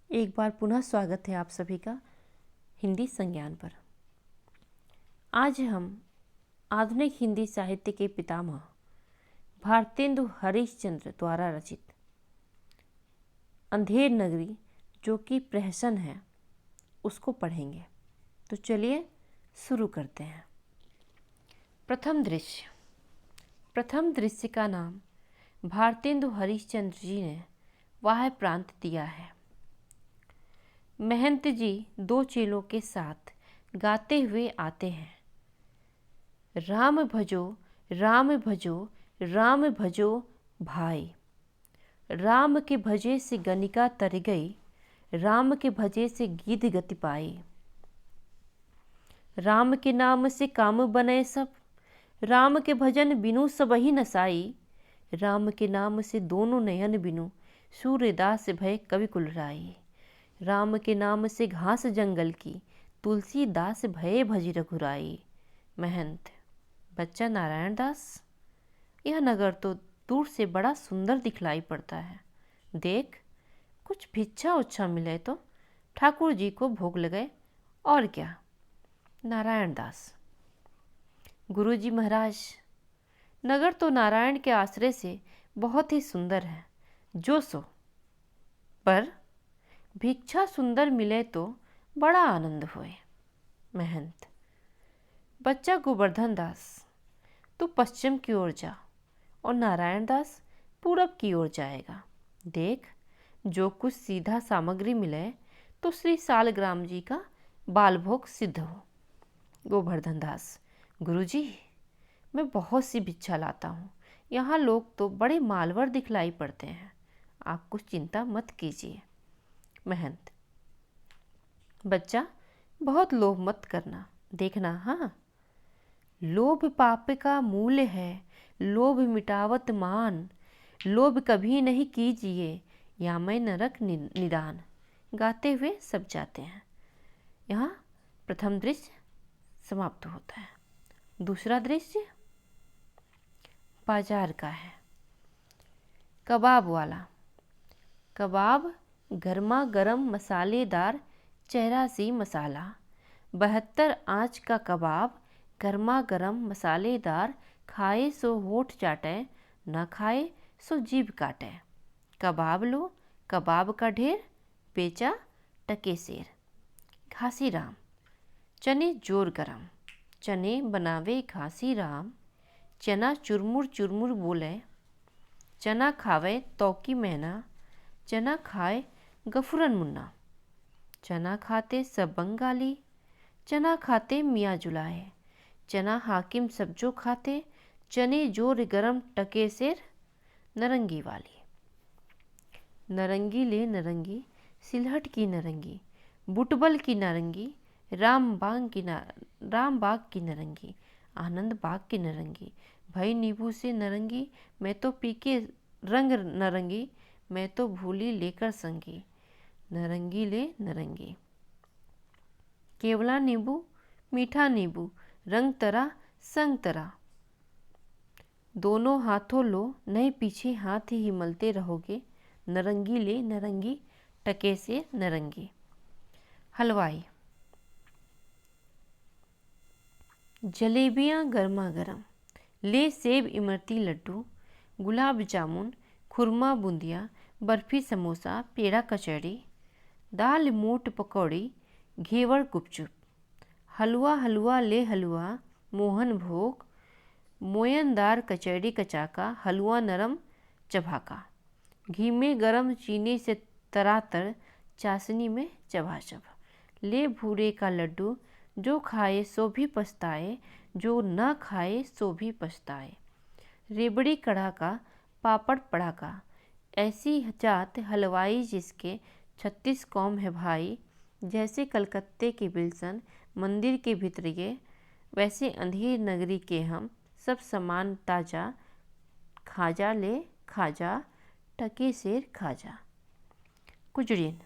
एक बार पुनः स्वागत है आप सभी का हिंदी संज्ञान पर। आज हम आधुनिक हिंदी साहित्य के पितामह भारतेंदु हरिश्चंद्र द्वारा रचित अंधेर नगरी, जो कि प्रहसन है, उसको पढ़ेंगे। तो चलिए शुरू करते हैं। प्रथम दृश्य का नाम भारतेंदु हरिश्चंद्र जी ने वाह्य प्रांत दिया है। महंत जी दो चेलों के साथ गाते हुए आते हैं। राम भजो राम भजो राम भजो भाई। राम के भजे से गनिका तर गई, राम के भजे से गिद्ध गति पाई। राम के नाम से काम बने सब, राम के भजन बिनु सबहि नसाई। राम के नाम से दोनों नयन बिनु, सूर्यदास भय कवि कुलराई। राम के नाम से घास जंगल की, तुलसीदास भये भज रघुराई। महंत: बच्चा नारायण दास, यह नगर तो दूर से बड़ा सुंदर दिखलाई पड़ता है। देख, कुछ भिक्षा उच्छा मिले तो ठाकुर जी को भोग लगे, और क्या। नारायण दास: गुरुजी महाराज, नगर तो नारायण के आश्रय से बहुत ही सुंदर है, जो सो, पर भिक्षा सुंदर मिले तो बड़ा आनंद होए। महंत: बच्चा गोवर्धन दास, तू पश्चिम की ओर जा और नारायण दास पूरब की ओर जाएगा। देख, जो कुछ सीधा सामग्री मिले तो श्री सालग्राम जी का बालभोग सिद्ध हो। गोवर्धन दास: गुरुजी, मैं बहुत सी भिक्षा लाता हूँ, यहाँ लोग तो बड़े मालवर दिखलाई पड़ते हैं, आप कुछ चिंता मत कीजिए। महंत: बच्चा, बहुत लोभ मत करना, देखना। हाँ, लोभ पाप का मूल है, लोभ मिटावत मान। लोभ कभी नहीं कीजिए, या मैं नरक निदान। गाते हुए सब जाते हैं। यहाँ प्रथम दृश्य समाप्त होता है। दूसरा दृश्य बाजार का है। कबाब वाला। कबाब गर्मा गर्म मसालेदार चेहरा सी मसाला। 72 आँच का कबाब गर्मा गर्म मसालेदार, खाए सो होठ चाटे, न खाए सो जीभ काटे। कबाब लो कबाब का ढेर, बेचा टके सेर। घासी राम। चने जोर गरम, चने बनावे घासी राम। चना चुरमुर चुरमुर बोले, चना खावे तौकी मैना। चना खाए गफुरन मुन्ना। चना खाते सब बंगाली, चना खाते मियाँ जुलाए। चना हाकिम सब्जो खाते, चने जोर गरम टके सेर। नरंगी वाली। नरंगी ले नरंगी, सिलहट की नरंगी, बुटबल की नरंगी, रामबाग की नरंगी, आनंद बाग की नरंगी। भाई नींबू से नरंगी, मैं तो पी के रंग नरंगी, मैं तो भूली लेकर संगी। नरंगी ले नरंगी। केवला नींबू मीठा नींबू, रंग तरा संग तरा। दोनों हाथों लो, नहीं पीछे हाथ ही मलते रहोगे। नरंगी ले नरंगी, टके से नरंगी। हलवाई। जलेबियाँ गर्मा गर्म, ले सेब इमरती लड्डू, गुलाब जामुन, खुरमा बूंदिया, बर्फी समोसा, पेड़ा कचौड़ी, दाल मोट पकौड़ी, घेवर गुपचुप। हलवा हलवा ले हलवा, मोहन भोग, मोयनदार कचौड़ी कचाका, हलवा नरम चबाका। घी में गरम चीनी से तरातर, चाशनी में चबाचब। ले भूरे का लड्डू, जो खाए सो भी पछताए, जो न खाए सो भी पछताए। रेबड़ी कड़ा का, पापड़ पड़ाका। ऐसी जात हलवाई जिसके 36 कौम है भाई। जैसे कलकत्ते के बिल्सन मंदिर के भितरिये, वैसे अंधेर नगरी के हम सब समान ताजा। खाजा ले खाजा, टके सेर खाजा। कुजरीन।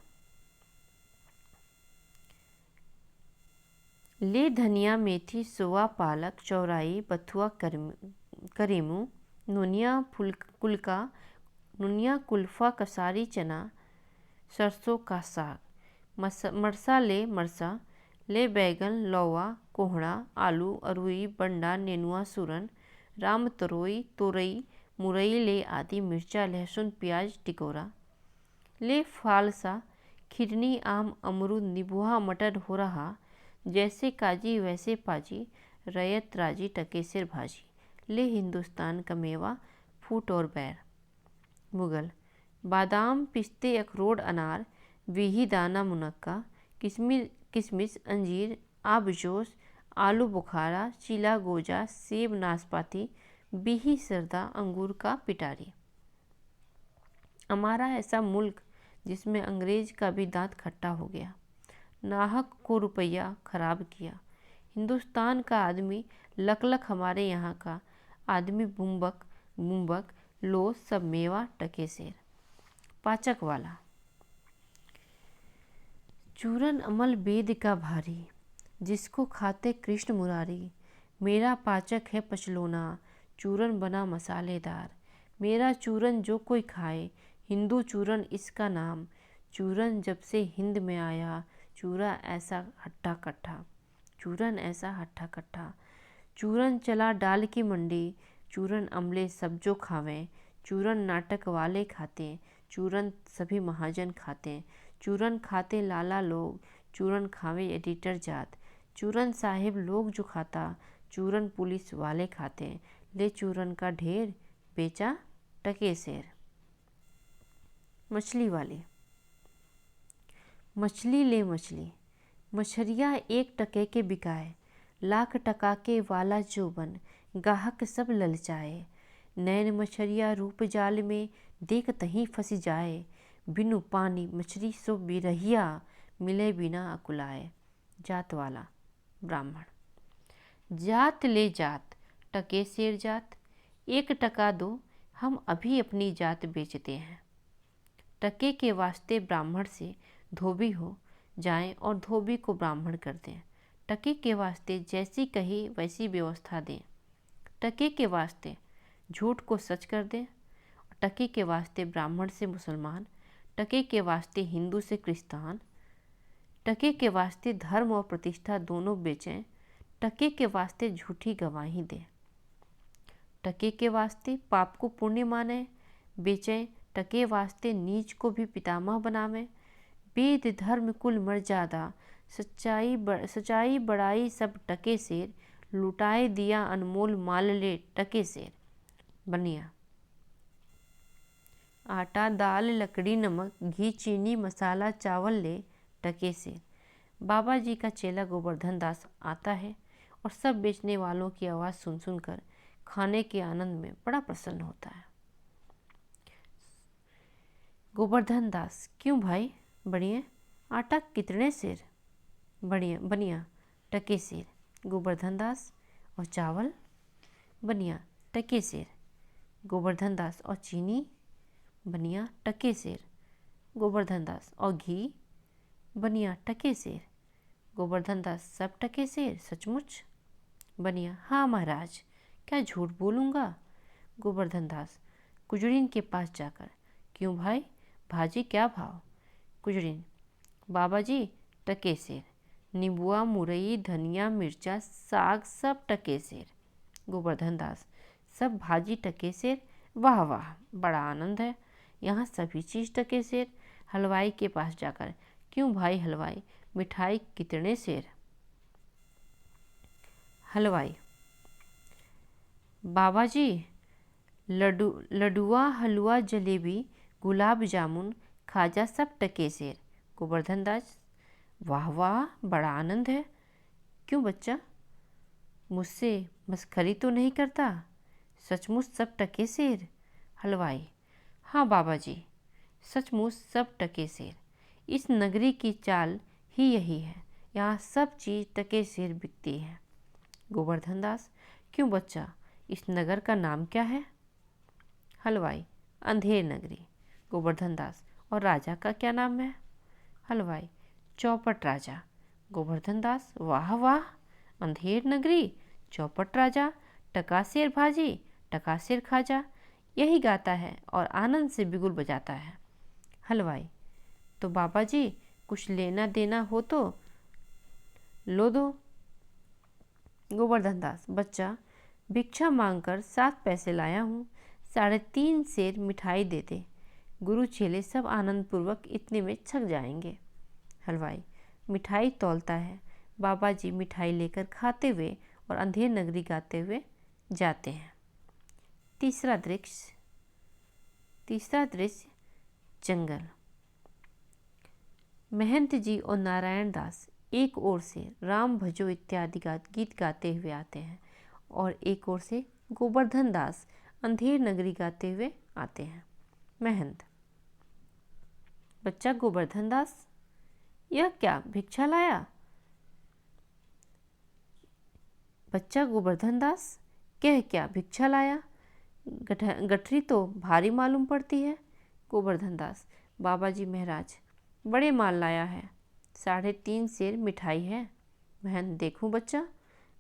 ले धनिया मेथी सोआ पालक चौराई बथुआ करेमू, नुनिया कुल्फा कसारी चना, सरसों का साग, मरसा ले बैगन लौवा कोहड़ा आलू अरुई बंडा नेनुआ सूरन राम तोरई मुरई ले आदि मिर्चा लहसुन प्याज टिकोरा ले फालसा खिरनी आम अमरूद नीबुआ मटर हो रहा जैसे काजी वैसे पाजी रैयत राजी टके सिर भाजी ले हिंदुस्तान का मेवा फूट और बैर। मुगल बादाम पिस्ते अखरोट अनार बीही दाना मुनक्का किशमिश अंजीर आबजोश आलू बुखारा चीला गोजा सेब नाशपाती बीही सरदा अंगूर का पिटारी। हमारा ऐसा मुल्क जिसमें अंग्रेज का भी दांत खट्टा हो गया, नाहक को रुपया खराब किया। हिंदुस्तान का आदमी लक हमारे यहाँ का आदमी बुम्बक लो सब मेवा टके सेर। पाचक वाला चूरन अमल वेद का भारी जिसको खाते कृष्ण मुरारी। मेरा पाचक है पचलोना चूरन बना मसालेदार। मेरा चूरन जो कोई खाए हिंदू चूरन इसका नाम। चूरन जब से हिंद में आया चूरा ऐसा हट्टा कट्ठा चूरन ऐसा हट्टा कट्ठा। चूरन चला डाल की मंडी चूरन अमले सब जो खावें। चूरन नाटक वाले खाते चूरन सभी महाजन खाते। चूरन खाते लाला लोग चूरन खावे एडिटर जात। चूरन साहिब लोग जो खाता चूरन पुलिस वाले खाते। ले चूरन का ढेर बेचा टके सेर। मछली वाले मछली ले मछली मछरिया 1 टके के बिकाए। लाख टका के वाला जो बन गाहक सब ललचाए। नैन मछरिया रूप जाल में देख तहीं फंस जाए। बिनु पानी मछली सो बिरहिया मिले बिना अकुलाए। जात वाला ब्राह्मण जात ले जात टके सेर जात। 1 टका दो हम अभी अपनी जात बेचते हैं। टके के वास्ते ब्राह्मण से धोबी हो जाएं और धोबी को ब्राह्मण कर दें। टके के वास्ते जैसी कही वैसी व्यवस्था दें। टके के वास्ते झूठ को सच कर दें। टके के वास्ते ब्राह्मण से मुसलमान, टके के वास्ते हिंदू से क्रिस्तान, टके के वास्ते धर्म और प्रतिष्ठा दोनों बेचें। टके के वास्ते झूठी गवाही दें। टके के वास्ते पाप को पुण्य माने बेचें। टके वास्ते नीच को भी पितामह बनावें। वेद धर्म कुल मर्यादा सच्चाई बड़ाई सब टके सेर। लुटाए दिया अनमोल माल ले टके सेर। बनिया आटा दाल लकड़ी नमक घी चीनी मसाला चावल ले टके सेर। बाबा जी का चेला गोवर्धन दास आता है और सब बेचने वालों की आवाज़ सुनकर खाने के आनंद में बड़ा प्रसन्न होता है। गोवर्धन दास क्यों भाई बढ़िया आटा कितने सेर? बढ़िया बनिया टके सेर। गोवर्धन दास और चावल? बनिया टके सेर। गोवर्धन दास और चीनी? बनिया टके सेर। गोवर्धन दास और घी? बनिया टके सेर। गोवर्धन दास सब टके सेर सचमुच? बनिया हाँ महाराज क्या झूठ बोलूँगा। गोवर्धन दास कुजरीन के पास जाकर क्यों भाई भाजी क्या भाव? कुजरीन बाबा जी टके सेर। नींबुआ मुरई धनिया मिर्चा साग सब टके सेर। गोवर्धन दास सब भाजी टके सेर? वाह वाह बड़ा आनंद है, यहाँ सभी चीज़ टके सेर। हलवाई के पास जाकर क्यों भाई हलवाई मिठाई कितने सेर? हलवाई बाबा जी लडुआ हलवा जलेबी गुलाब जामुन खाजा सब टके सेर। गोवर्धन दास वाह वाह बड़ा आनंद है, क्यों बच्चा मुझसे मस्खरी तो नहीं करता? सचमुच सब टके सेर? हलवाई हाँ बाबा जी सचमुच सब टके सेर। इस नगरी की चाल ही यही है, यहाँ सब चीज़ टके सेर बिकती है। गोवर्धन दास क्यों बच्चा इस नगर का नाम क्या है? हलवाई अंधेर नगरी। गोवर्धन दास और राजा का क्या नाम है? हलवाई चौपट राजा। गोवर्धन दास वाह वाह अंधेर नगरी चौपट राजा टकासेर भाजी टकासेर खाजा यही गाता है और आनंद से बिगुल बजाता है। हलवाई तो बाबा जी कुछ लेना देना हो तो लो दो। गोवर्धन दास, बच्चा भिक्षा मांगकर 7 पैसे लाया हूँ, 3.5 सेर मिठाई दे दे। गुरु चेले सब आनंद पूर्वक इतने में छक जाएंगे। हलवाई मिठाई तौलता है। बाबा जी मिठाई लेकर खाते हुए और अंधेर नगरी गाते हुए जाते हैं। तीसरा दृश्य जंगल। महंत जी और नारायण दास एक ओर से राम भजो इत्यादि गीत गाते हुए आते हैं और एक ओर से गोवर्धन दास अंधेर नगरी गाते हुए आते हैं। महंत, बच्चा गोवर्धन दास, यह क्या भिक्षा लाया? बच्चा गोवर्धन दास, क्या भिक्षा लाया? गठरी तो भारी मालूम पड़ती है। गोवर्धन दास, बाबा जी महाराज बड़े माल लाया है, 3.5 सेर मिठाई है। महंत, देखूं बच्चा।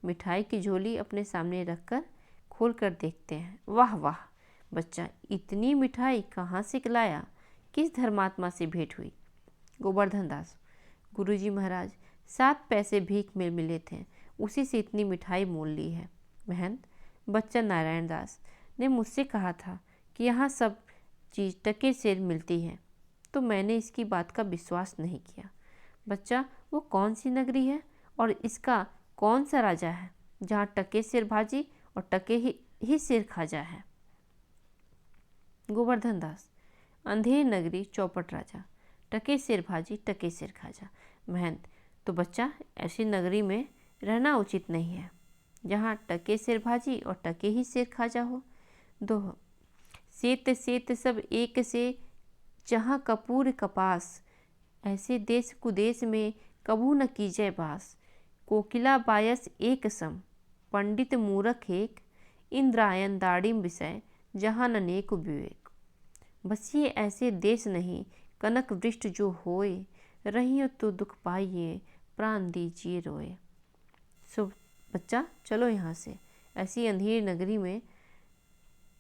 मिठाई की झोली अपने सामने रखकर खोल कर देखते हैं। वाह वाह बच्चा, इतनी मिठाई कहाँ से लाया? किस धर्मात्मा से भेंट हुई? गोवर्धन दास, गुरुजी महाराज 7 पैसे भीख में मिले थे, उसी से इतनी मिठाई मोल ली है। महंत, बच्चा नारायण दास ने मुझसे कहा था कि यहाँ सब चीज़ टके से मिलती है, तो मैंने इसकी बात का विश्वास नहीं किया। बच्चा, वो कौन सी नगरी है और इसका कौन सा राजा है जहाँ टके सिर भाजी और टके ही सिर खाजा है? गोवर्धन दास, अंधेर नगरी, चौपट राजा, टके सिर भाजी टके सिर खाजा। महंत, तो बच्चा ऐसी नगरी में रहना उचित नहीं है जहाँ टके सिर भाजी और टके ही सिर खाजा हो। दो सेत सब एक से जहाँ कपूर कपास, ऐसे देश कुदेश में कबू न कीजय बास। कोकिला बायस एक सम, पंडित मूरख एक, इंद्रायन दाड़िम विषय, जहाँ ननेक विवेक। बस ये ऐसे देश नहीं कनक वृष्ट जो होए, रहियो तो दुख पाइए, प्राण दीजिए रोए। सो बच्चा चलो यहाँ से। ऐसी अंधेरी नगरी में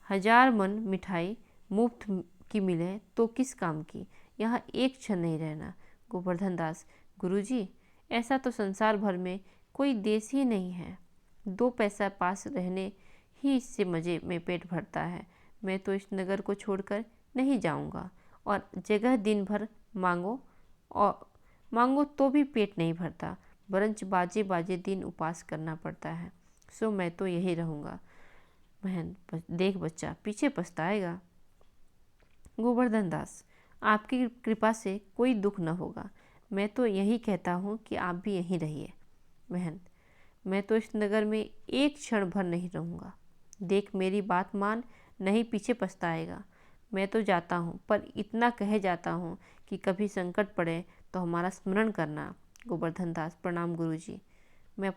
1000 मन मिठाई मुफ्त की मिले तो किस काम की, यहाँ एक क्षण नहीं रहना। गोवर्धन दास, गुरुजी ऐसा तो संसार भर में कोई देश ही नहीं है, 2 पैसा पास रहने ही इससे मज़े में पेट भरता है। मैं तो इस नगर को छोड़कर नहीं जाऊंगा, और जगह दिन भर मांगो तो भी पेट नहीं भरता, बरंच बाजे बाजे दिन उपास करना पड़ता है। सो मैं तो यही रहूँगा। महंत, देख बच्चा पीछे पछताएगा। गोवर्धन दास, आपकी कृपा से कोई दुख न होगा, मैं तो यही कहता हूँ कि आप भी यहीं रहिए। महंत, मैं तो इस नगर में एक क्षण भर नहीं रहूँगा। देख मेरी बात मान, नहीं पीछे पछताएगा। मैं तो जाता हूँ, पर इतना कह जाता हूँ कि कभी संकट पड़े तो हमारा स्मरण करना। गोवर्धन दास, प्रणाम गुरुजी, मैं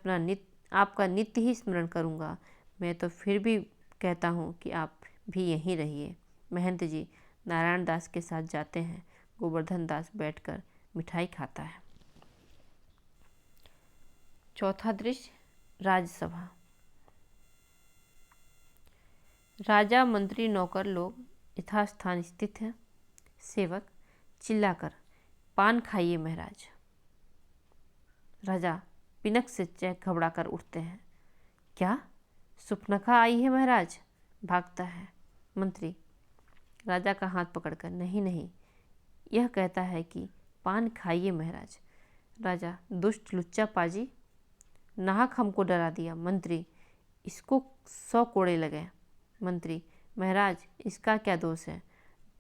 आपका नित्य ही स्मरण करूँगा। मैं तो फिर भी कहता हूँ कि आप भी यहीं रहिए। महंत जी नारायण दास के साथ जाते हैं। गोवर्धन दास बैठकर मिठाई खाता है। चौथा दृश्य राजसभा। राजा, मंत्री, नौकर लोग यथास्थान स्थित हैं। सेवक चिल्लाकर, पान खाइए महाराज। राजा पिनक से चेक घबराकर उठते हैं। क्या सुपनखा आई है महाराज? भागता है। मंत्री राजा का हाथ पकड़कर, नहीं, यह कहता है कि पान खाइए महाराज। राजा, दुष्ट लुच्चा पाजी, नाहक हमको डरा दिया। मंत्री, इसको 100 कोड़े लगे। मंत्री, महाराज इसका क्या दोष है,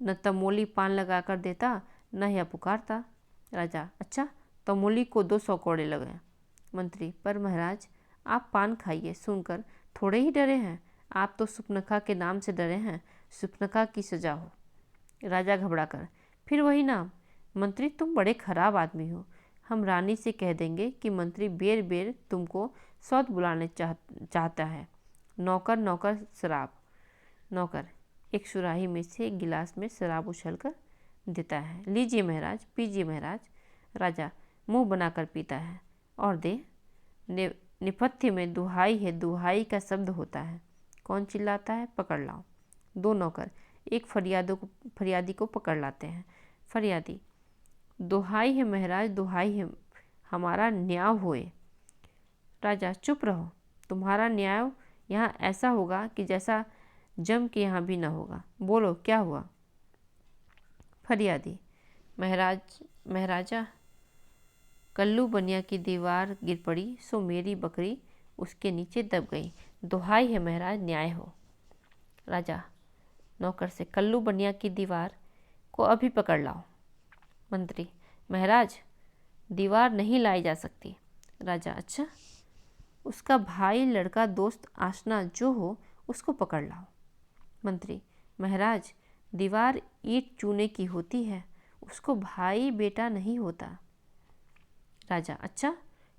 न तमोली पान लगा कर देता, न यह पुकारता। राजा, अच्छा तमोली को 200 कोड़े लगे। मंत्री, पर महाराज आप पान खाइए, सुनकर थोड़े ही डरे हैं, आप तो सुपनखा के नाम से डरे हैं, सुपनखा की सजा हो। राजा घबराकर, फिर वही नाम। मंत्री, तुम बड़े खराब आदमी हो, हम रानी से कह देंगे कि मंत्री बेर बेर तुमको सौत बुलाने चाहता है। नौकर शराब। नौकर एक सुराही में से एक गिलास में शराब उछलकर देता है। लीजिए महाराज, पीजिए महाराज। राजा मुंह बनाकर पीता है और दे। निपथ्य में दुहाई है, दुहाई का शब्द होता है। कौन चिल्लाता है? पकड़ लाओ। 2 नौकर एक फरियादी को पकड़ लाते हैं। फरियादी, दुहाई है महाराज, दुहाई है, हमारा न्याय होए। राजा चुप रहो, तुम्हारा न्याय यहाँ ऐसा होगा कि जैसा जम के यहाँ भी न होगा। बोलो क्या हुआ। फरियादी, महाराजा कल्लू बनिया की दीवार गिर पड़ी, सो मेरी बकरी उसके नीचे दब गई। दुहाई है महाराज, न्याय हो। राजा नौकर से, कल्लू बनिया की दीवार को अभी पकड़ लाओ। मंत्री, महाराज दीवार नहीं लाई जा सकती। राजा, अच्छा, उसका भाई, लड़का, दोस्त, आशना जो हो उसको पकड़ लाओ। मंत्री, महाराज दीवार ईंट चूने की होती है, उसको भाई बेटा नहीं होता। राजा, अच्छा,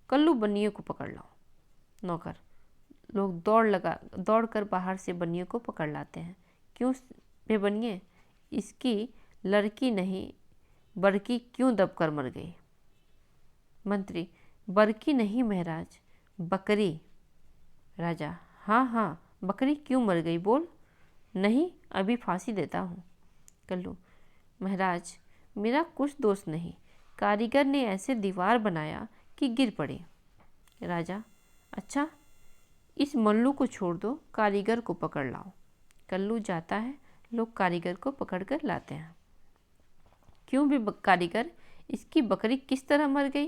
कल्लू बनिए को पकड़ लाओ। नौकर, लोग दौड़ कर बाहर से बनिए को पकड़ लाते हैं। क्यों बे बनिए, इसकी लड़की नहीं बड़की क्यों दबकर मर गई। मंत्री, बड़की नहीं महाराज, बकरी। राजा, हाँ हाँ, बकरी क्यों मर गई बोल। नहीं, अभी फांसी देता हूँ। कल्लू, महाराज मेरा कुछ दोष नहीं, कारीगर ने ऐसे दीवार बनाया कि गिर पड़ी। राजा, अच्छा, इस मल्लू को छोड़ दो, कारीगर को पकड़ लाओ। कल्लू जाता है, लोग कारीगर को पकड़ कर लाते हैं। क्यों भी कारीगर, इसकी बकरी किस तरह मर गई।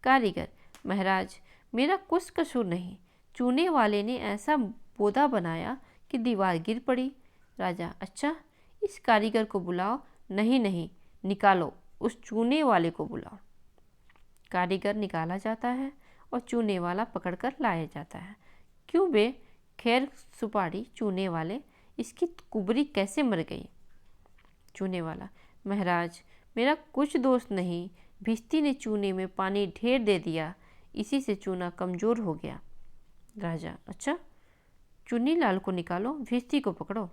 कारीगर, महाराज मेरा कुछ कसूर नहीं, चूने वाले ने ऐसा बोदा बनाया कि दीवार गिर पड़ी। राजा, अच्छा, इस कारीगर को बुलाओ। नहीं नहीं, निकालो, उस चूने वाले को बुलाओ। कारीगर निकाला जाता है और चूने वाला पकड़कर लाया जाता है। क्यों बे, खैर सुपारी चूने वाले, इसकी कुबरी कैसे मर गई। चूने वाला, महाराज मेरा कुछ दोष नहीं, भिश्ती ने चूने में पानी ढेर दे दिया, इसी से चूना कमज़ोर हो गया। राजा, अच्छा, चुन्नी लाल को निकालो, भिश्ती को पकड़ो।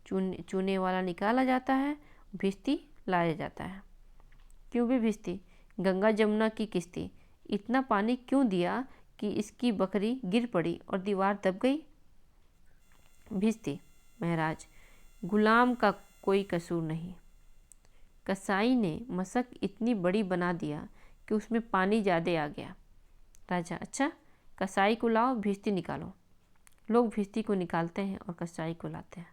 चूने वाला निकाला जाता है, भिश्ती लाया जाता है। क्यों भी भिश्ती, गंगा जमुना की किश्ती, इतना पानी क्यों दिया कि इसकी बकरी गिर पड़ी और दीवार दब गई। भिश्ती, महाराज गुलाम का कोई कसूर नहीं, कसाई ने मशक इतनी बड़ी बना दिया कि उसमें पानी ज़्यादा आ गया। राजा, अच्छा, कसाई को लाओ, भिश्ती निकालो। लोग भिश्ती को निकालते हैं और कसाई को लाते हैं।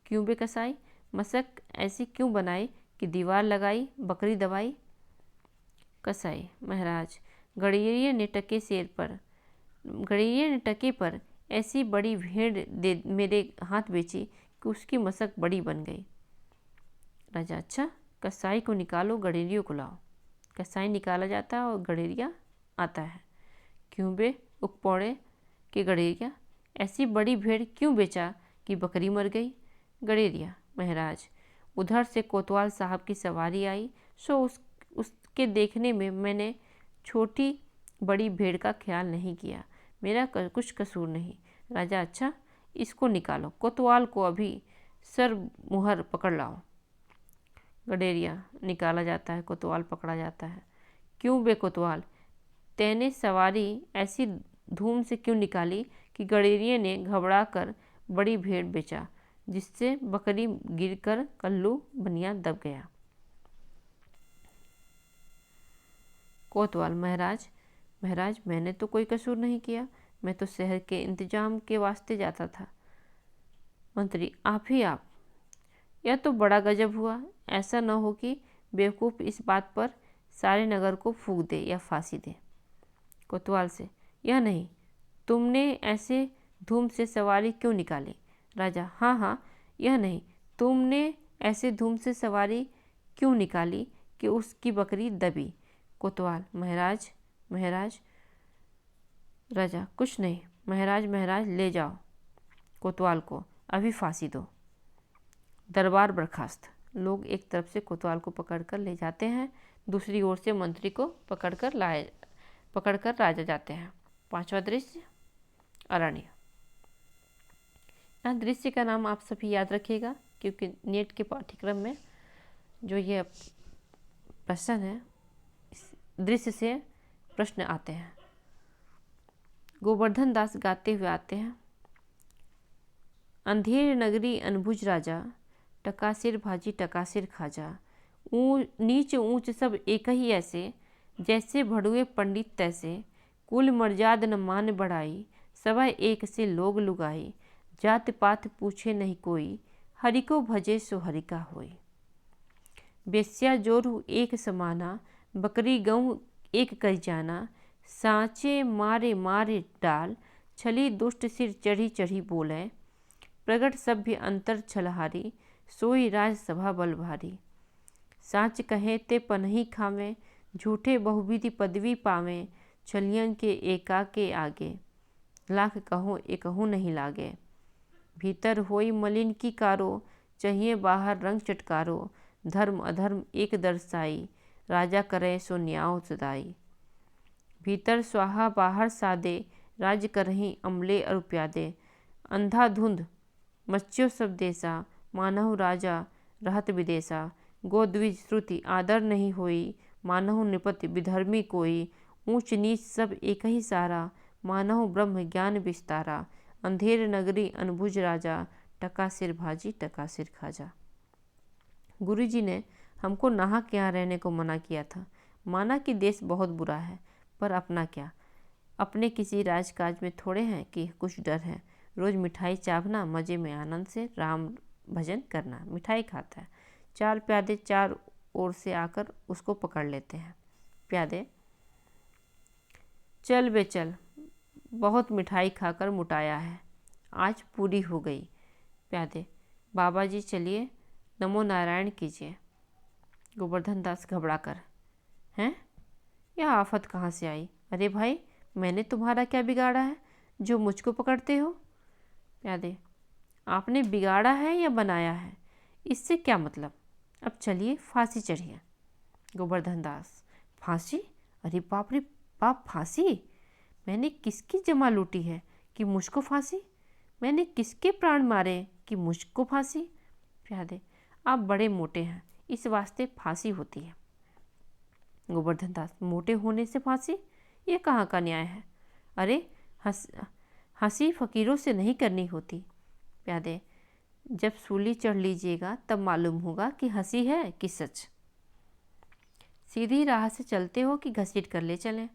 क्यों बे कसाई, मशक ऐसी क्यों बनाई कि दीवार लगाई, बकरी दबाई। कसाई, महाराज गड़ेरिया ने टके पर ऐसी बड़ी भेड़ दे मेरे हाथ बेची कि उसकी मशक बड़ी बन गई। राजा, अच्छा, कसाई को निकालो, गड़ेरियों को लाओ। कसाई निकाला जाता है और गड़ेरिया आता है। क्यों बे उपपौड़े के गड़ेरिया, ऐसी बड़ी भेड़ क्यों बेचा कि बकरी मर गई। गड़ेरिया, महाराज उधर से कोतवाल साहब की सवारी आई, सो उसके देखने में मैंने छोटी बड़ी भेड़ का ख्याल नहीं किया, मेरा कुछ कसूर नहीं। राजा, अच्छा, इसको निकालो, कोतवाल को अभी सर मुहर पकड़ लाओ। गडेरिया निकाला जाता है, कोतवाल पकड़ा जाता है। क्यों बे कोतवाल, तैने सवारी ऐसी धूम से क्यों निकाली कि गडेरिया ने घबरा कर बड़ी भेड़ बेचा, जिससे बकरी गिरकर कल्लू बनिया दब गया। कोतवाल, महाराज मैंने तो कोई कसूर नहीं किया, मैं तो शहर के इंतजाम के वास्ते जाता था। मंत्री, आप ही आप, यह तो बड़ा गजब हुआ। ऐसा न हो कि बेवकूफ़ इस बात पर सारे नगर को फूंक दे या फांसी दे। कोतवाल से, यह नहीं, तुमने ऐसे धूम से सवारी क्यों निकाली। राजा, हाँ हाँ, यह नहीं, तुमने ऐसे धूम से सवारी क्यों निकाली कि उसकी बकरी दबी। कोतवाल, महाराज। राजा, कुछ नहीं, महाराज ले जाओ कोतवाल को, अभी फांसी दो। दरबार बर्खास्त। लोग एक तरफ से कोतवाल को पकड़कर ले जाते हैं, दूसरी ओर से मंत्री को पकड़कर राजा जाते हैं। 5वां दृश्य, अरण्य। यह दृश्य का नाम आप सभी याद रखिएगा, क्योंकि नेट के पाठ्यक्रम में जो ये प्रश्न है, इस दृश्य से प्रश्न आते हैं। गोवर्धन दास गाते हुए आते हैं। अंधेर नगरी अनबुझ राजा, टकासिर भाजी टकासिर खाजा, नीच ऊंच सब एक ही ऐसे, जैसे भड़ुए पंडित तैसे। कुल मर्याद न मान बढ़ाई, सभा एक से लोग लुगाई। जात पात पूछे नहीं कोई, हरि को भजे सो हरि का होई। बेस्या जोरु एक समाना, बकरी गऊ एक कही जाना। सांचे मारे मारे डाल, छली दुष्ट सिर चढ़ी चढ़ी बोले। प्रगट सभ्य अंतर छलहारी, सोई राज सभा बल भारी। साच कहे ते पनही खावे, झूठे बहुविधि पदवी पावे। छलियन के एका के आगे, लाख कहो एकहू नहीं लागे। भीतर होई मलिन की कारो, चाहिए बाहर रंग चटकारो। धर्म अधर्म एक दर्शाई, राजा करे सो न्याय सदाई। भीतर स्वाहा बाहर सादे, राज करही अमले और प्यादे। अंधाधुंध मच्यो सब देसा, मानहु राजा रहत विदेसा। गोद्विज श्रुति आदर नहीं होई, मानहु नृपति विधर्मी कोई। ऊंच नीच सब एक ही सारा, मानहु ब्रह्म ज्ञान विस्तारा। अंधेर नगरी अनबुझ राजा, टका सिर भाजी टका सिर खाजा। गुरुजी ने हमको नाहक यहाँ रहने को मना किया था। माना कि देश बहुत बुरा है, पर अपना क्या, अपने किसी राजकाज में थोड़े हैं कि कुछ डर है। रोज मिठाई चावना, मजे में आनंद से राम भजन करना। मिठाई खाता है, चार प्यादे चार ओर से आकर उसको पकड़ लेते हैं। प्यादे, चल बे चल, बहुत मिठाई खाकर मुटाया है, आज पूरी हो गई। प्यादे, बाबा जी चलिए, नमो नारायण कीजिए। गोवर्धन दास घबरा कर, हैं, यह आफत कहाँ से आई? अरे भाई, मैंने तुम्हारा क्या बिगाड़ा है जो मुझको पकड़ते हो? प्यादे, आपने बिगाड़ा है या बनाया है, इससे क्या मतलब। अब चलिए फांसी चढ़िए। गोवर्धन दास, फांसी? अरे बाप रे बाप, फांसी? मैंने किसकी जमा लूटी है कि मुझको फांसी? मैंने किसके प्राण मारे कि मुझको फांसी? प्यादे, आप बड़े मोटे हैं, इस वास्ते फांसी होती है। गोवर्धन दास, मोटे होने से फांसी? ये कहाँ का न्याय है? अरे हंसी फकीरों से नहीं करनी होती। प्यादे, जब सूली चढ़ लीजिएगा तब मालूम होगा कि हंसी है कि सच। सीधी राह से चलते हो कि घसीट कर ले चलें?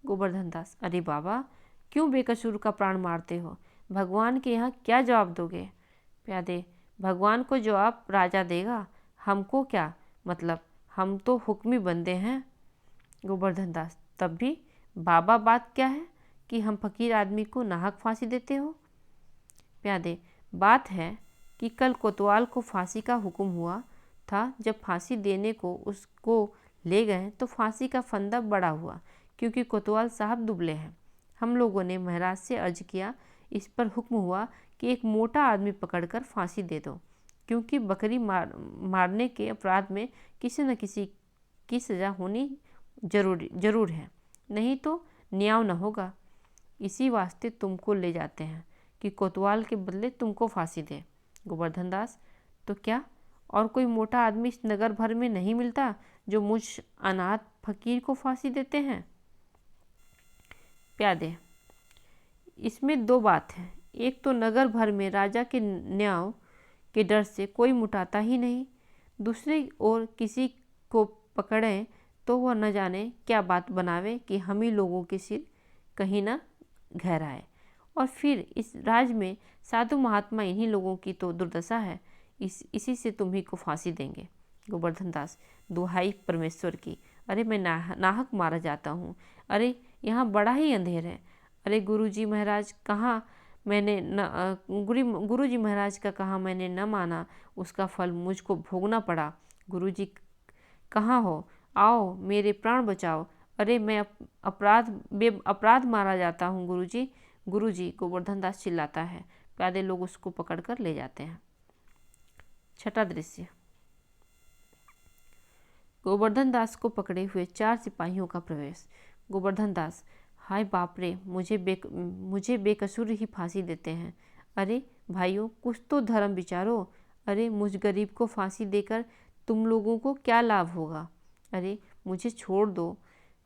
गोवर्धन दास, अरे बाबा, क्यों बेकसूर का प्राण मारते हो? भगवान के यहाँ क्या जवाब दोगे? प्यादे, भगवान को जवाब राजा देगा, हमको क्या मतलब, हम तो हुक्मी बंदे हैं। गोवर्धन दास, तब भी बाबा, बात क्या है कि हम फकीर आदमी को नाहक फांसी देते हो? प्यादे, बात है कि कल कोतवाल को फांसी का हुक्म हुआ था। जब फांसी देने को उसको ले गए तो फांसी का फंदा बड़ा हुआ, क्योंकि कोतवाल साहब दुबले हैं। हम लोगों ने महाराज से अर्ज किया, इस पर हुक्म हुआ कि एक मोटा आदमी पकड़कर फांसी दे दो, क्योंकि बकरी मारने के अपराध में किसी न किसी की सज़ा होनी जरूर है, नहीं तो न्याय न होगा। इसी वास्ते तुमको ले जाते हैं कि कोतवाल के बदले तुमको फांसी दे। गोवर्धन दास, तो क्या और कोई मोटा आदमी इस नगर भर में नहीं मिलता जो मुझ अनाथ फकीर को फांसी देते हैं? प्यादे, इसमें दो बात है, एक तो नगर भर में राजा के न्याय के डर से कोई मुटाता ही नहीं, दूसरी ओर किसी को पकड़ें तो वह न जाने क्या बात बनावे कि हम ही लोगों के सिर कहीं न गहराए। और फिर इस राज में साधु महात्मा इन्हीं लोगों की तो दुर्दशा है, इसी से तुम्ही को फांसी देंगे। गोवर्धन दास, दुहाई परमेश्वर की, अरे मैं नाहक मारा जाता हूँ। अरे यहाँ बड़ा ही अंधेर है। अरे गुरुजी महाराज कहाँ मैंने न गुरुजी महाराज का कहा मैंने न माना, उसका फल मुझको भोगना पड़ा। गुरुजी कहाँ हो, आओ मेरे प्राण बचाओ। अरे मैं अपराध मारा जाता हूँ गुरुजी, गुरुजी। गोवर्धन दास चिल्लाता है। प्यादे लोग उसको पकड़कर ले जाते हैं। छठा दृश्य, गोवर्धन दास को पकड़े हुए 4 सिपाहियों का प्रवेश। गोवर्धन दास, हाय बाप रे, मुझे बेकसूर ही फांसी देते हैं। अरे भाइयों, कुछ तो धर्म विचारो। अरे मुझ गरीब को फांसी देकर तुम लोगों को क्या लाभ होगा? अरे मुझे छोड़ दो।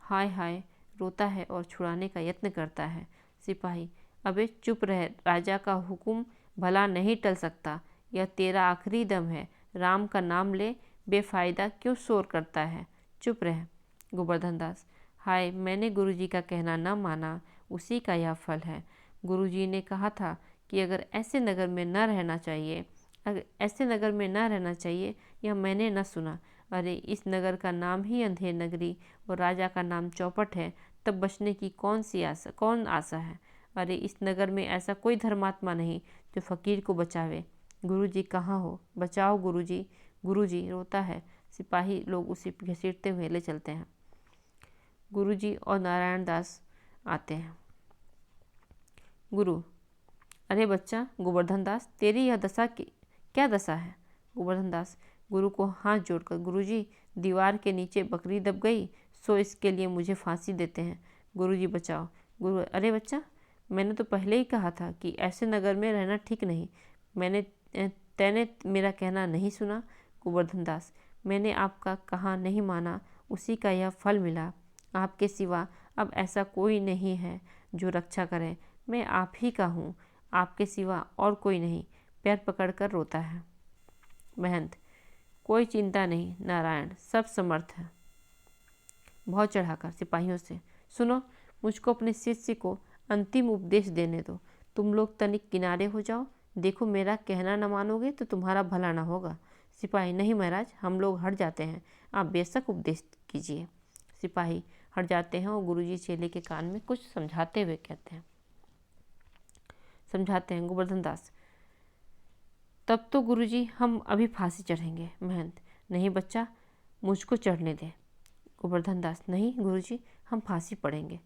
हाय हाय, रोता है और छुड़ाने का यत्न करता है। सिपाही, अबे चुप रह, राजा का हुक्म भला नहीं टल सकता। यह तेरा आखिरी दम है, राम का नाम ले, बेफायदा क्यों शोर करता है, चुप रह। गोवर्धन दास, हाय, मैंने गुरुजी का कहना न माना, उसी का यह फल है। गुरुजी ने कहा था कि अगर ऐसे नगर में न रहना चाहिए, यह मैंने न सुना। अरे, इस नगर का नाम ही अंधेर नगरी और राजा का नाम चौपट है, तब बचने की कौन आशा है। अरे, इस नगर में ऐसा कोई धर्मात्मा नहीं जो फकीर को बचावे। गुरुजी कहाँ हो, बचाओ गुरुजी। गुरुजी रोता है। सिपाही लोग उसे घसीटते हुए ले चलते हैं। गुरुजी और नारायण दास आते हैं। गुरु, अरे बच्चा गोवर्धन दास, तेरी यह दशा क्या दशा है। गोवर्धन दास गुरु को हाथ जोड़कर, गुरुजी, दीवार के नीचे बकरी दब गई, सो इसके लिए मुझे फांसी देते हैं। गुरुजी बचाओ। गुरु, अरे बच्चा, मैंने तो पहले ही कहा था कि ऐसे नगर में रहना ठीक नहीं। तैने मेरा कहना नहीं सुना। गोवर्धन दास, मैंने आपका कहा नहीं माना, उसी का यह फल मिला। आपके सिवा अब ऐसा कोई नहीं है जो रक्षा करे। मैं आप ही का हूँ, आपके सिवा और कोई नहीं। पैर पकड़कर रोता है। महंत, कोई चिंता नहीं नारायण, सब समर्थ है। बहुत चढ़ाकर सिपाहियों से, सुनो, मुझको अपने शिष्य को अंतिम उपदेश देने दो। तुम लोग तनिक किनारे हो जाओ। देखो, मेरा कहना न मानोगे तो तुम्हारा भला न होगा। सिपाही, नहीं महाराज, हम लोग हट जाते हैं, आप बेशक उपदेश कीजिए। सिपाही हट जाते हैं और गुरुजी चेले के कान में कुछ समझाते हुए कहते हैं। गोवर्धन दास, तब तो गुरुजी हम अभी फांसी चढ़ेंगे। महंत, नहीं बच्चा, मुझको चढ़ने दे। गोवर्धन दास, नहीं गुरुजी, हम फांसी पड़ेंगे।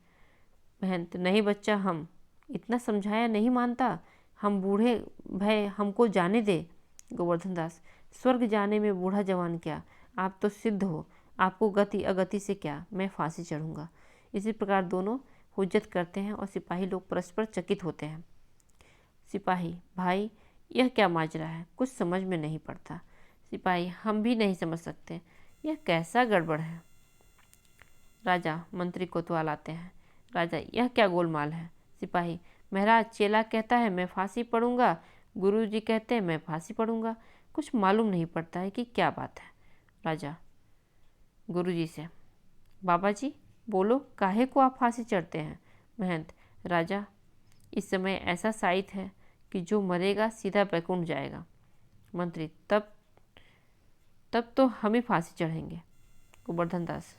महंत, नहीं बच्चा, हम इतना समझाया नहीं मानता, हम बूढ़े भय, हमको जाने दे। गोवर्धन दास, स्वर्ग जाने में बूढ़ा जवान क्या, आप तो सिद्ध हो, आपको गति अगति से क्या, मैं फांसी चढ़ूंगा। इसी प्रकार दोनों हुज्जत करते हैं और सिपाही लोग परस्पर चकित होते हैं। सिपाही, भाई, यह क्या माजरा है, कुछ समझ में नहीं पड़ता। सिपाही, हम भी नहीं समझ सकते, यह कैसा गड़बड़ है। राजा मंत्री कोतवाल आते हैं। राजा, यह क्या गोलमाल है। सिपाही, महाराज, चेला कहता है मैं फांसी पड़ूंगा, गुरुजी कहते हैं मैं फांसी पड़ूंगा, कुछ मालूम नहीं पड़ता है कि क्या बात है। राजा गुरुजी से, बाबा जी बोलो, काहे को आप फांसी चढ़ते हैं। महंत, राजा, इस समय ऐसा साइत है कि जो मरेगा सीधा बैकुंठ जाएगा। मंत्री, तब तो हम ही फांसी चढ़ेंगे। गोवर्धन दास,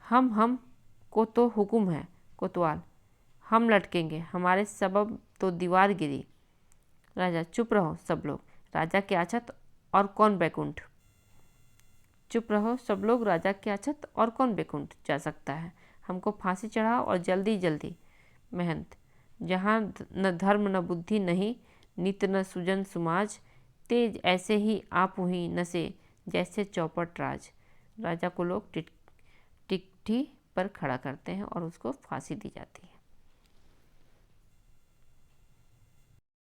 हम को तो हुक्म है। कोतवाल, हम लटकेंगे, हमारे सबब तो दीवार गिरी। राजा, चुप रहो सब लोग, राजा के अछत और कौन बैकुंठ। चुप रहो सब लोग, राजा के अछत और कौन बैकुंठ जा सकता है। हमको फांसी चढ़ाओ और जल्दी जल्दी। महंत, जहाँ न धर्म न बुद्धि नहीं, नित न सुजन समाज, तेज ऐसे ही आप हुई नसे, जैसे चौपट राज। राजा को लोग टिकठी पर खड़ा करते हैं और उसको फांसी दी जाती है।